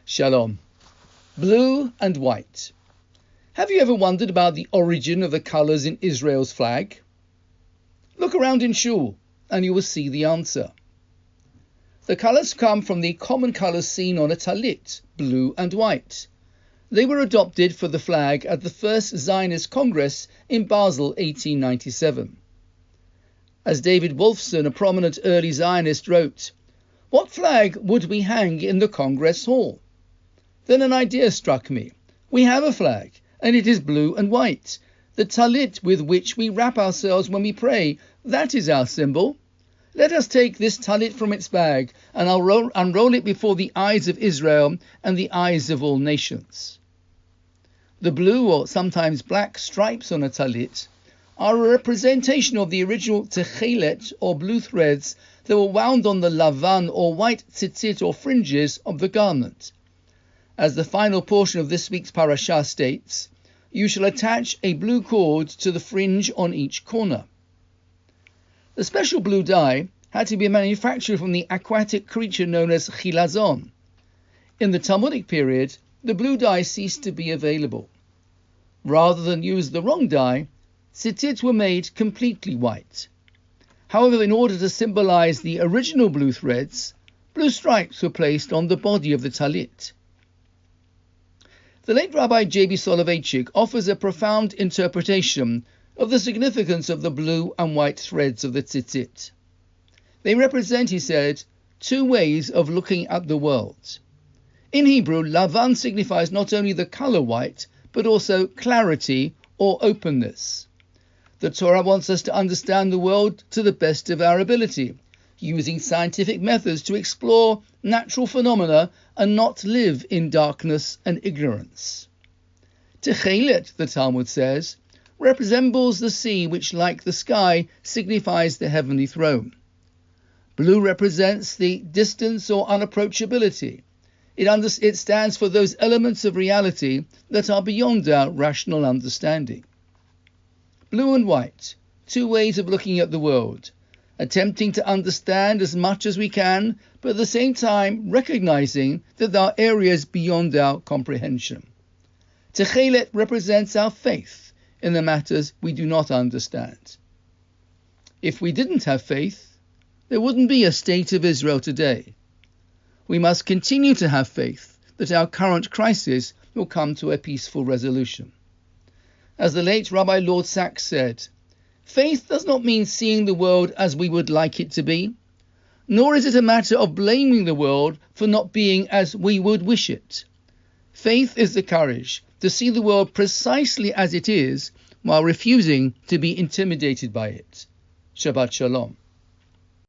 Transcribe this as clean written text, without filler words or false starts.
Shalom. Blue and white. Have you ever wondered about the origin of the colours in Israel's flag? Look around in Shul and you will see the answer. The colours come from the common colours seen on a talit, blue and white. They were adopted for the flag at the First Zionist Congress in Basel 1897. As David Wolfson, a prominent early Zionist, wrote, "What flag would we hang in the Congress Hall?" Then an idea struck me. We have a flag, and it is blue and white. The talit with which we wrap ourselves when we pray, that is our symbol. Let us take this talit from its bag and unroll it before the eyes of Israel and the eyes of all nations. The blue, or sometimes black, stripes on a talit are a representation of the original techelet, or blue threads, that were wound on the lavan, or white tzitzit, or fringes of the garment. As the final portion of this week's parashah states, you shall attach a blue cord to the fringe on each corner. The special blue dye had to be manufactured from the aquatic creature known as chilazon. In the Talmudic period, the blue dye ceased to be available. Rather than use the wrong dye, tzitzit were made completely white. However, in order to symbolize the original blue threads, blue stripes were placed on the body of the talit. The late Rabbi J.B. Soloveitchik offers a profound interpretation of the significance of the blue and white threads of the tzitzit. They represent, he said, two ways of looking at the world. In Hebrew, lavan signifies not only the color white, but also clarity or openness. The Torah wants us to understand the world to the best of our ability, using scientific methods to explore natural phenomena and not live in darkness and ignorance. Techelet, the Talmud says, resembles the sea, which, like the sky, signifies the heavenly throne. Blue represents the distance or unapproachability. It stands for those elements of reality that are beyond our rational understanding. Blue and white, two ways of looking at the world, attempting to understand as much as we can, but at the same time recognizing that there are areas beyond our comprehension. Techelet represents our faith in the matters we do not understand. If we didn't have faith, there wouldn't be a state of Israel today. We must continue to have faith that our current crisis will come to a peaceful resolution. As the late Rabbi Lord Sachs said, faith does not mean seeing the world as we would like it to be, nor is it a matter of blaming the world for not being as we would wish it. Faith is the courage to see the world precisely as it is while refusing to be intimidated by it. Shabbat Shalom.